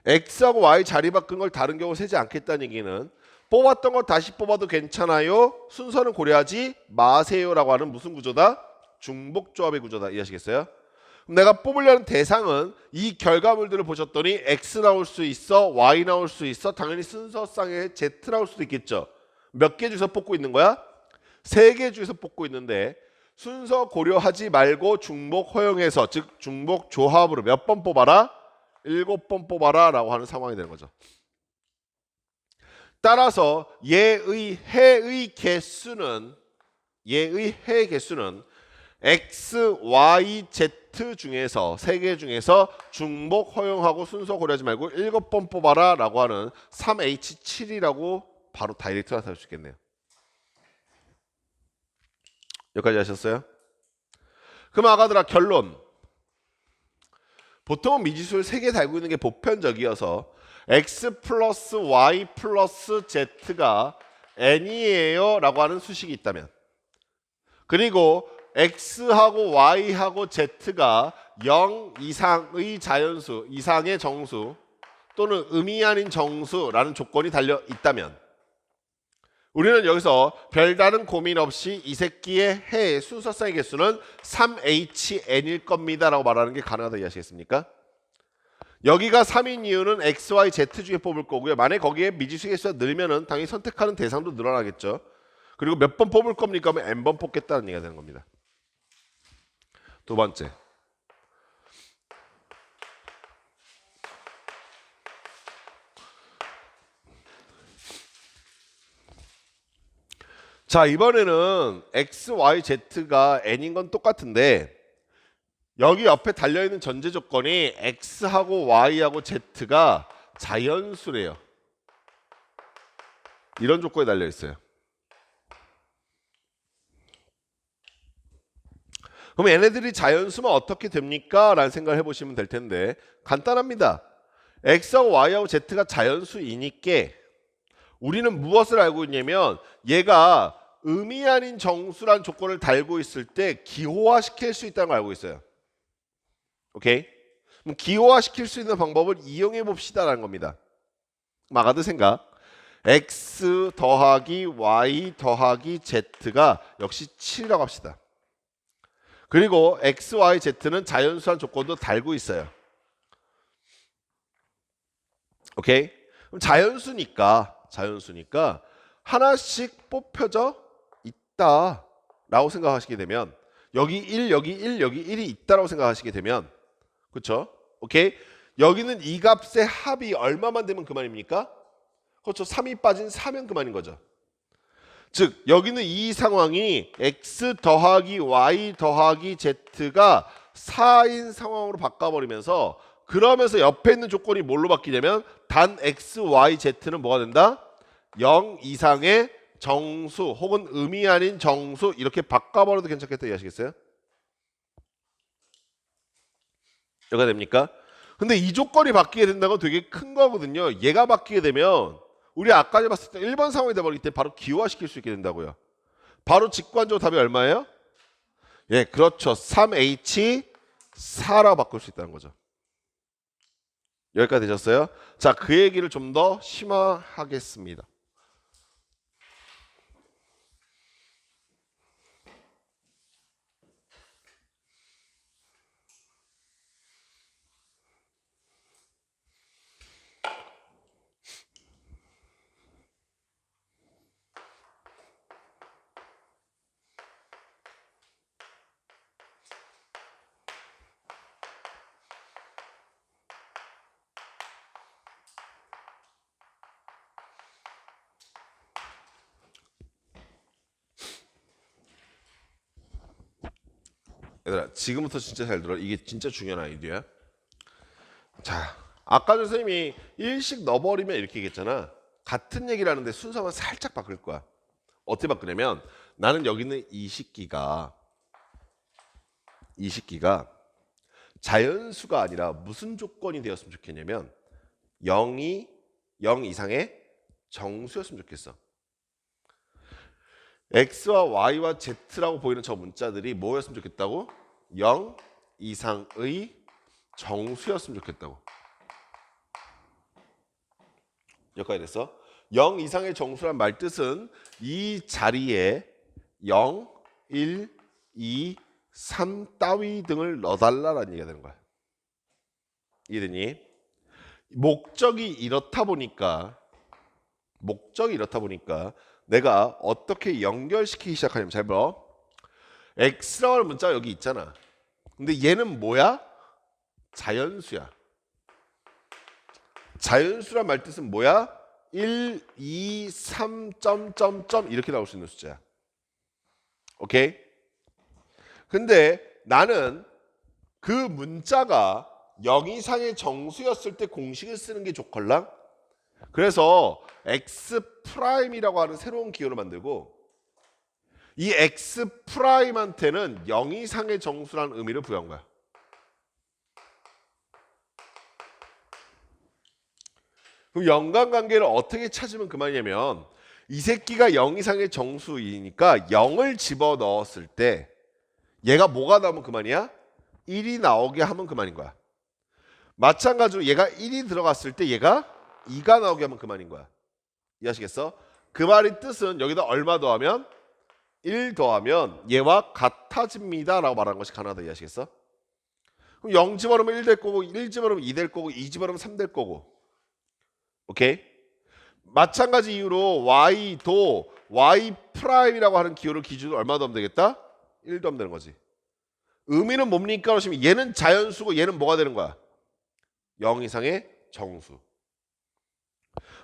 X하고 Y 자리 바꾼 걸 다른 경우 세지 않겠다는 얘기는 뽑았던 걸 다시 뽑아도 괜찮아요. 순서는 고려하지 마세요라고 하는 무슨 구조다? 중복조합의 구조다. 이해하시겠어요? 그럼 내가 뽑으려는 대상은 이 결과물들을 보셨더니 X 나올 수 있어, Y 나올 수 있어, 당연히 순서상에 Z 나올 수도 있겠죠. 몇 개 중에서 뽑고 있는 거야? 3개 중에서 뽑고 있는데 순서 고려하지 말고 중복 허용해서, 즉 중복 조합으로 몇 번 뽑아라? 7번 뽑아라 라고 하는 상황이 되는 거죠. 따라서 얘의 해의 개수는 X, Y, Z 중에서 3개 중에서 중복 허용하고 순서 고려하지 말고 7번 뽑아라 라고 하는 3H7이라고 바로 다이렉트로 나타낼 수 있겠네요. 여기까지 하셨어요? 그럼 아가들아, 결론. 보통은 미지수를 3개 달고 있는 게 보편적이어서 X 플러스 Y 플러스 Z가 N이에요 라고 하는 수식이 있다면, 그리고 X하고 Y하고 Z가 0 이상의 자연수, 이상의 정수 또는 의미 아닌 정수라는 조건이 달려 있다면 우리는 여기서 별다른 고민 없이 이 새끼의 해의 순서상의 개수는 3HN일 겁니다 라고 말하는 게 가능하다. 이해하시겠습니까? 여기가 3인 이유는 X, Y, Z 중에 뽑을 거고요. 만약에 거기에 미지수 개수가 늘면은 당연히 선택하는 대상도 늘어나겠죠. 그리고 몇 번 뽑을 겁니까? 하면 N번 뽑겠다는 얘기가 되는 겁니다. 두 번째. 자, 이번에는 X, Y, Z가 N인 건 똑같은데 여기 옆에 달려있는 전제 조건이 X하고 Y하고 Z가 자연수래요. 이런 조건이 달려있어요. 그럼 얘네들이 자연수면 어떻게 됩니까? 라는 생각을 해보시면 될 텐데 간단합니다. X하고 Y하고 Z가 자연수이니까 우리는 무엇을 알고 있냐면 얘가 의미 아닌 정수란 조건을 달고 있을 때 기호화시킬 수 있다는 걸 알고 있어요. 오케이? 그럼 기호화시킬 수 있는 방법을 이용해 봅시다라는 겁니다. 마가드 생각. X 더하기 Y 더하기 Z가 역시 7이라고 합시다. 그리고 X, Y, Z는 자연수란 조건도 달고 있어요. 오케이? 그럼 자연수니까 하나씩 뽑혀져 있다라고 생각하시게 되면 여기 1, 여기 1, 여기 1이 있다라고 생각하시게 되면 그렇죠? 오케이? 여기는 이 값의 합이 얼마만 되면 그만입니까? 그렇죠. 3이 빠진 4면 그만인 거죠. 즉 여기는 이 상황이 x 더하기 y 더하기 z가 4인 상황으로 바꿔버리면서 그러면서 옆에 있는 조건이 뭘로 바뀌냐면 단 x, y, z는 뭐가 된다? 0 이상의 정수 혹은 음이 아닌 정수 이렇게 바꿔버려도 괜찮겠다 이해하시겠어요? 이해가 됩니까? 근데 이 조건이 바뀌게 된다는 건 되게 큰 거거든요. 얘가 바뀌게 되면 우리 아까 봤을 때 1번 상황이 돼버리기 때문에 바로 기호화시킬 수 있게 된다고요. 바로 직관적으로 답이 얼마예요? 예, 그렇죠. 3H4라고 바꿀 수 있다는 거죠. 여기까지 되셨어요? 자, 그 얘기를 좀 더 심화하겠습니다. 얘들아, 지금부터 진짜 잘 들어. 이게 진짜 중요한 아이디어야. 자, 아까 전 선생님이 일식 넣어버리면 이렇게 얘기했잖아. 같은 얘기를 하는데 순서만 살짝 바꿀 거야. 어떻게 바꾸냐면 나는 여기 있는 이 식기가 자연수가 아니라 무슨 조건이 되었으면 좋겠냐면 0 이상의 정수였으면 좋겠어. x와 y와 z라고 보이는 저 문자들이 뭐였으면 좋겠다고? 0 이상의 정수였으면 좋겠다고. 여기까지 됐어? 0 이상의 정수란 말 뜻은 이 자리에 0, 1, 2, 3 따위 등을 넣어달라는 얘기가 되는 거야. 이해되니? 목적이 이렇다 보니까 내가 어떻게 연결시키기 시작하냐면 잘 봐. x라고 하는 문자가 여기 있잖아. 근데 얘는 뭐야? 자연수야. 자연수란 말 뜻은 뭐야? 1, 2, 3, 점점점 이렇게 나올 수 있는 숫자야. 오케이? 근데 나는 그 문자가 0 이상의 정수였을 때 공식을 쓰는 게 좋걸랑? 그래서 x 프라임이라고 하는 새로운 기호를 만들고 이 x 프라임한테는 0 이상의 정수라는 의미를 부여한 거야. 그럼 연관관계를 어떻게 찾으면 그만이냐면 이 새끼가 0 이상의 정수이니까 0을 집어넣었을 때 얘가 뭐가 나오면 그만이야? 1이 나오게 하면 그만인 거야. 마찬가지로 얘가 1이 들어갔을 때 얘가 2가 나오게 하면 그만인 거야. 이해하시겠어? 그 말의 뜻은 여기다 얼마 더하면 1 더하면 얘와 같아집니다 라고 말하는 것이 가능하다. 이해하시겠어? 그럼 0 집어넣으면 1 될 거고 1 집어넣으면 2 될 거고 2 집어넣으면 3 될 거고. 오케이? 마찬가지 이유로 y도 y 프라임이라고 하는 기호를 기준으로 얼마 더하면 되겠다? 1 더하면 되는 거지. 의미는 뭡니까? 그러시면 얘는 자연수고 얘는 뭐가 되는 거야? 0 이상의 정수.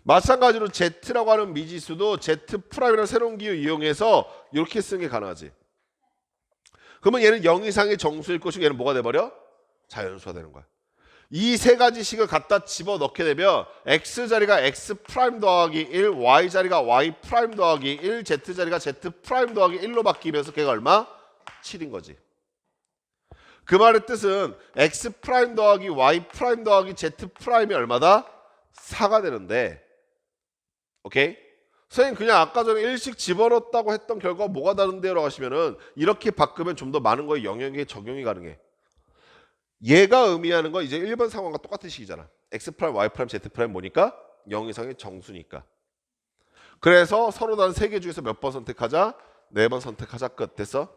마찬가지로 z라고 하는 미지수도 z 프라임이라는 새로운 기호 이용해서 이렇게 쓰는 게 가능하지. 그러면 얘는 0 이상의 정수일 것이고 얘는 뭐가 돼버려? 자연수가 되는 거야. 이 세 가지 식을 갖다 집어넣게 되면 x 자리가 x 프라임 더하기 1, y 자리가 y 프라임 더하기 1, z 자리가 z 프라임 더하기 1로 바뀌면서 걔가 얼마? 7인 거지. 그 말의 뜻은 x 프라임 더하기 y 프라임 더하기 z 프라임이 얼마다? 4가 되는데 오케이? 선생님 그냥 아까 전에 일식 집어넣었다고 했던 결과가 뭐가 다른데요? 라고 하시면은 이렇게 바꾸면 좀 더 많은 거에 영역에 적용이 가능해. 얘가 의미하는 거 이제 1번 상황과 똑같은 식이잖아. x 프라임, y 프라임, z 프라임 뭐니까? 0 이상의 정수니까. 그래서 서로 다른 세 개 중에서 몇 번 선택하자? 4번 선택하자. 끝. 됐어?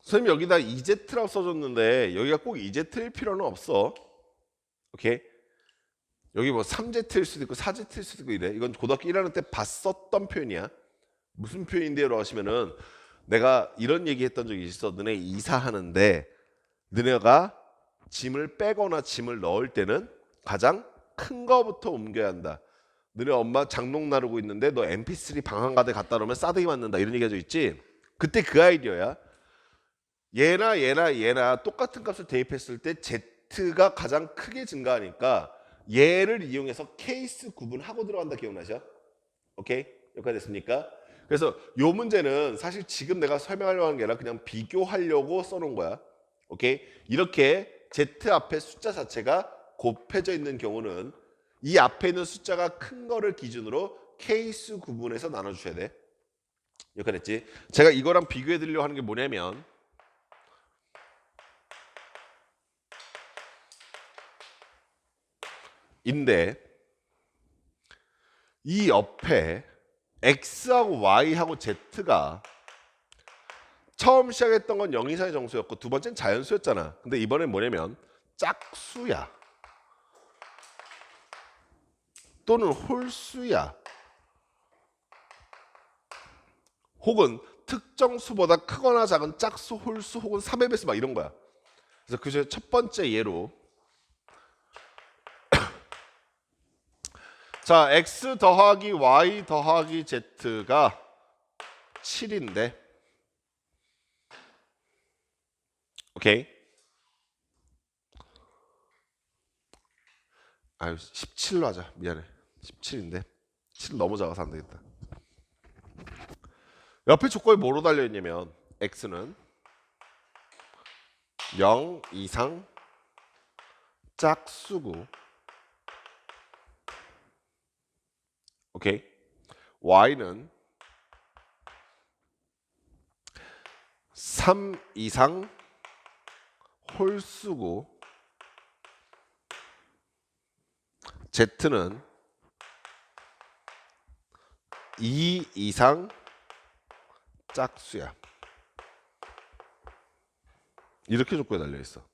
선생님 여기다 EZ라고 써줬는데 여기가 꼭 EZ일 필요는 없어. 오케이? 여기 뭐 3Z일 수도 있고 4Z일 수도 있고 이래. 이건 고등학교 1학년 때 봤었던 표현이야. 무슨 표현인데요? 하시면은 내가 이런 얘기 했던 적이 있어. 너네 이사하는데 너네가 짐을 빼거나 짐을 넣을 때는 가장 큰 거부터 옮겨야 한다. 너네 엄마 장롱 나르고 있는데 너 MP3 방 한가득 갖다 놓으면 싸대기 맞는다. 이런 얘기가 좀 있지. 그때 그 아이디어야. 얘나 똑같은 값을 대입했을 때 Z가 가장 크게 증가하니까 얘를 이용해서 케이스 구분하고 들어간다. 기억나죠? 오케이? 여기까지 됐습니까? 그래서 요 문제는 사실 지금 내가 설명하려고 하는 게 아니라 그냥 비교하려고 써놓은 거야. 오케이? 이렇게 Z 앞에 숫자 자체가 곱해져 있는 경우는 이 앞에 있는 숫자가 큰 거를 기준으로 케이스 구분해서 나눠주셔야 돼. 여기까지 됐지? 제가 이거랑 비교해 드리려고 하는 게 뭐냐면 인데 이 옆에 X하고 Y하고 Z가 처음 시작했던 건 0 이상의 정수였고 두 번째는 자연수였잖아. 근데 이번엔 뭐냐면 짝수야 또는 홀수야 혹은 특정 수보다 크거나 작은 짝수, 홀수 혹은 3의 배수 막 이런 거야. 그래서 그 중에 첫 번째 예로 자, X 더하기 Y 더하기 Z가 7인데 오케이. 아유 17로 하자. 미안해. 17인데 7 너무 작아서 안 되겠다. 옆에 조건이 뭐로 달려있냐면 X는 0 이상 짝수고 오케이. Y는 3 이상 홀수고 Z는 2 이상 짝수야. 이렇게 조건이 달려있어.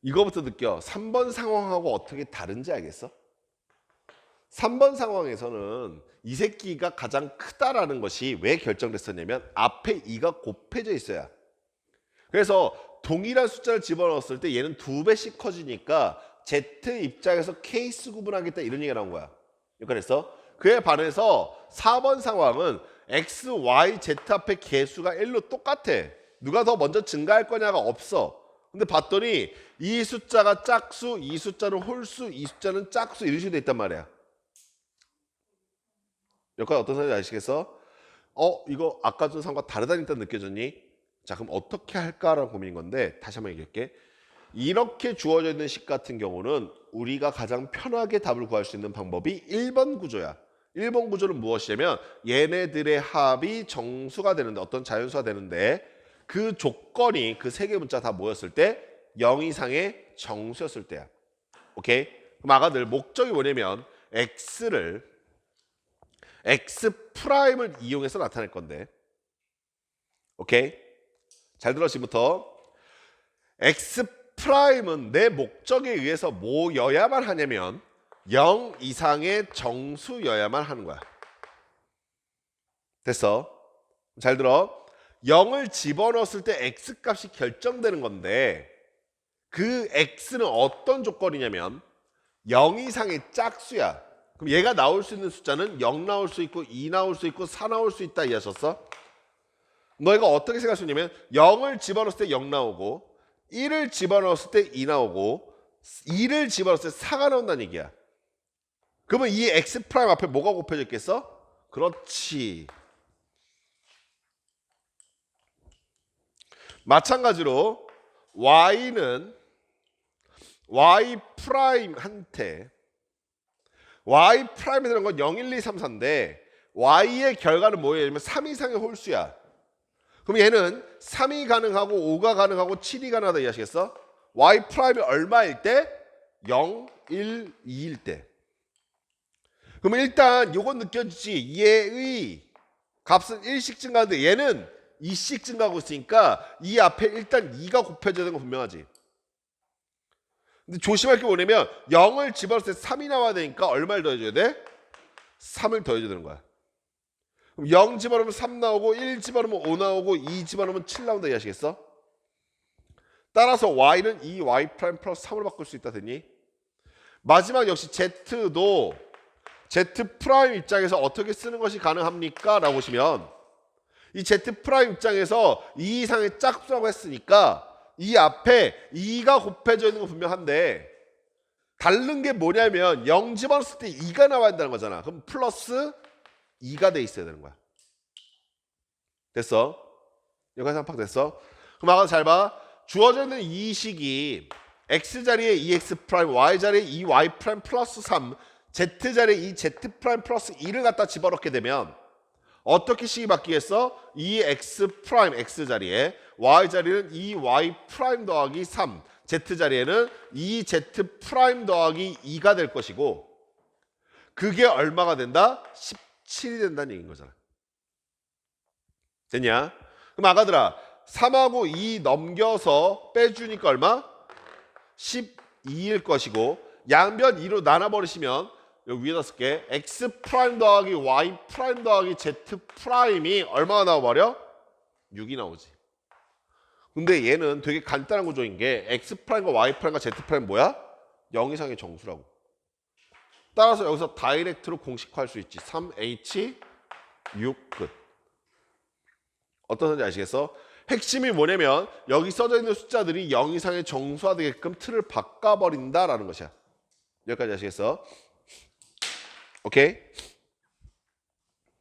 이거부터 느껴. 3번 상황하고 어떻게 다른지 알겠어? 3번 상황에서는 이 새끼가 가장 크다라는 것이 왜 결정됐었냐면 앞에 2가 곱해져 있어야. 그래서 동일한 숫자를 집어넣었을 때 얘는 2배씩 커지니까 Z 입장에서 케이스 구분하겠다 이런 얘기가 나온 거야. 그래서 그에 반해서 4번 상황은 X, Y, Z 앞에 개수가 1로 똑같아. 누가 더 먼저 증가할 거냐가 없어. 근데 봤더니 이 숫자가 짝수, 이 숫자는 홀수, 이 숫자는 짝수 이런 식으로 돼 있단 말이야. 여기까지 어떤 소리인지 아시겠어? 이거 아까 준 상과 다르다니까 느껴졌니? 자, 그럼 어떻게 할까라는 고민인 건데 다시 한번 얘기할게. 이렇게 주어져 있는 식 같은 경우는 우리가 가장 편하게 답을 구할 수 있는 방법이 1번 구조야. 1번 구조는 무엇이냐면 얘네들의 합이 정수가 되는데 어떤 자연수가 되는데 그 조건이 그 세 개 문자 다 모였을 때 0 이상의 정수였을 때야. 오케이? 그럼 아까 늘 목적이 뭐냐면 X'을 이용해서 나타낼 건데 오케이? 잘 들어 지금부터 X'은 내 목적에 의해서 뭐여야만 하냐면 0 이상의 정수여야만 하는 거야. 됐어? 잘 들어 0을 집어넣었을 때 X값이 결정되는 건데 그 X는 어떤 조건이냐면 0 이상의 짝수야. 그럼 얘가 나올 수 있는 숫자는 0 나올 수 있고 2 나올 수 있고 4 나올 수 있다 이해하셨어? 너희가 어떻게 생각할 수 있냐면 0을 집어넣었을 때 0 나오고 1을 집어넣었을 때 2 나오고 2를 집어넣었을 때 4가 나온다는 얘기야. 그러면 이 X' 앞에 뭐가 곱해져 있겠어? 그렇지. 마찬가지로 Y는 Y'한테 Y'이 되는 건 0, 1, 2, 3, 4인데 Y의 결과는 뭐예요? 3 이상의 홀수야. 그럼 얘는 3이 가능하고 5가 가능하고 7이 가능하다 이해하시겠어? Y'이 얼마일 때? 0, 1, 2일 때. 그러면 일단 이건 느껴지지. 얘의 값은 1씩 증가하는데 얘는 2씩 증가하고 있으니까 이 앞에 일단 2가 곱해져야 되는 건 분명하지. 근데 조심할 게 뭐냐면 0을 집어넣을 때 3이 나와야 되니까 얼마를 더해줘야 돼? 3을 더해줘야 되는 거야. 그럼 0 집어넣으면 3 나오고 1 집어넣으면 5 나오고 2 집어넣으면 7 나온다 이해하시겠어? 따라서 y는 2y 프라임 플러스 3으로 바꿀 수 있다 됐니? 마지막 역시 z도 z 프라임 입장에서 어떻게 쓰는 것이 가능합니까? 라고 보시면 이 z 프라임 입장에서 2 이상의 짝수라고 했으니까 이 앞에 2가 곱해져 있는 건 분명한데 다른 게 뭐냐면 0 집어넣었을 때 2가 나와야 된다는 거잖아. 그럼 플러스 2가 돼 있어야 되는 거야. 됐어? 여기까지 한pak 됐어? 그럼 아까 잘 봐. 주어져 있는 이 식이 x자리에 2x 프라임, y자리에 2y 프라임 플러스 3, z자리에 2z 프라임 플러스 2를 갖다 집어넣게 되면 어떻게 식이 바뀌겠어? 2x 프라임 x자리에 y자리는 2y 프라임 더하기 3, z자리에는 2z 프라임 더하기 2가 될 것이고 그게 얼마가 된다? 17이 된다는 얘기인 거잖아. 됐냐? 그럼 아가들아 3하고 2 넘겨서 빼주니까 얼마? 12일 것이고 양변 2로 나눠버리시면 여기 위에다 쓸게. x 프라임 더하기 y 프라임 더하기 z 프라임이 얼마가 나와버려? 6이 나오지. 근데 얘는 되게 간단한 구조인 게 x 프라임과 y 프라임과 z 프라임 뭐야? 0 이상의 정수라고. 따라서 여기서 다이렉트로 공식화할 수 있지. 3h 6 끝. 어떤 건지 아시겠어? 핵심이 뭐냐면 여기 써져 있는 숫자들이 0 이상의 정수화 되게끔 틀을 바꿔버린다라는 것이야. 여기까지 아시겠어? 오케이?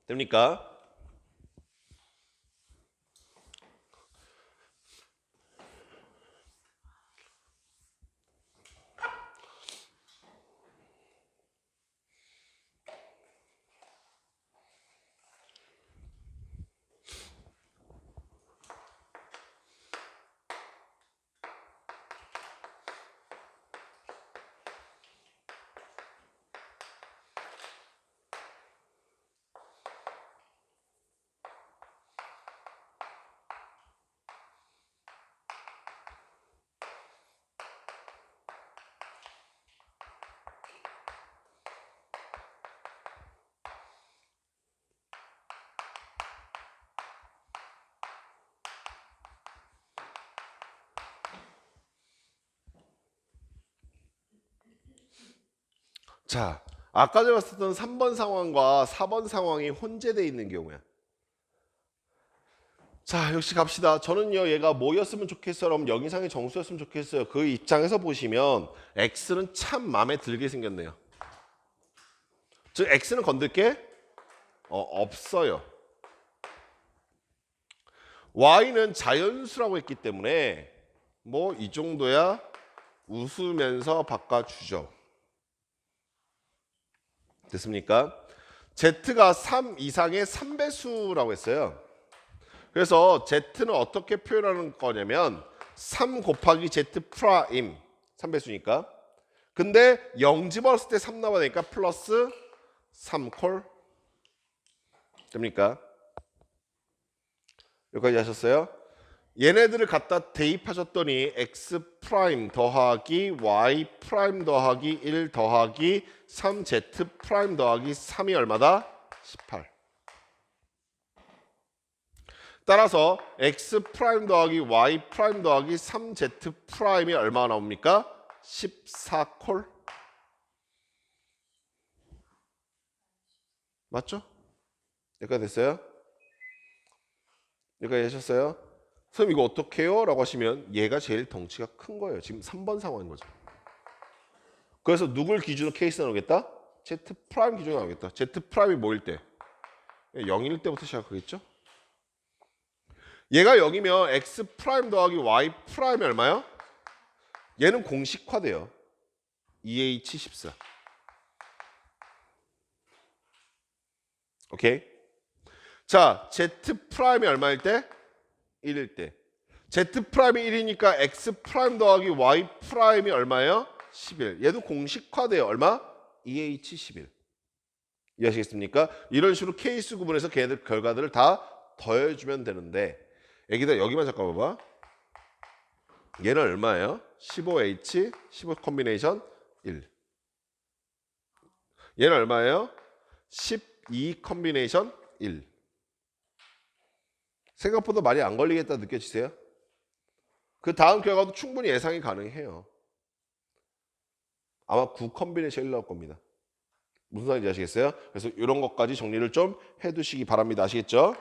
됩니까? 자, 아까 전에 봤었던 3번 상황과 4번 상황이 혼재되어 있는 경우야. 자, 역시 갑시다. 저는요, 얘가 뭐였으면 좋겠어요? 그럼 0 이상의 정수였으면 좋겠어요. 그 입장에서 보시면 x는 참 마음에 들게 생겼네요. 즉, x는 건들게 없어요. y는 자연수라고 했기 때문에 뭐 이 정도야 웃으면서 바꿔주죠. 됐습니까? z가 3 이상의 3배수라고 했어요. 그래서 z는 어떻게 표현하는 거냐면 3 곱하기 z 프라임 3배수니까. 근데 0 집어넣었을 때 3 나와야 되니까 플러스 3콜 됩니까? 여기까지 하셨어요? 얘네들을 갖다 대입하셨더니 x 프라임 더하기 y 프라임 더하기 1 더하기 3z 프라임 더하기 3이 얼마다? 18. 따라서 x 프라임 더하기 y 프라임 더하기 3z 프라임이 얼마나 나옵니까? 14콜. 맞죠? 여기까지 됐어요? 여기까지 하셨어요? 선생님 이거 어떻게 해요? 라고 하시면 얘가 제일 덩치가 큰 거예요. 지금 3번 상황인 거죠. 그래서 누굴 기준으로 케이스 나오겠다? Z 프라임 기준으로 나오겠다. Z 프라임이 뭐일 때? 0일 때부터 시작하겠죠? 얘가 0이면 X 프라임 더하기 Y 프라임이 얼마요? 얘는 공식화돼요. 2H14. 오케이? 자, Z 프라임이 얼마일 때? 1일 때. Z 프라임이 1이니까 X 프라임 더하기 Y 프라임이 얼마예요? 11. 얘도 공식화돼요. 얼마? 2H11. 이해하시겠습니까? 이런 식으로 케이스 구분해서 걔네들 결과들을 다 더해주면 되는데 애기들 여기만 잠깐 봐봐. 얘는 얼마예요? 15H 15 컨비네이션 1. 얘는 얼마예요? 12 컨비네이션 1. 생각보다 많이 안 걸리겠다 느껴지세요? 그 다음 결과도 충분히 예상이 가능해요. 아마 9 컨비네이션 1 나올 겁니다. 무슨 말인지 아시겠어요? 그래서 이런 것까지 정리를 좀 해두시기 바랍니다. 아시겠죠?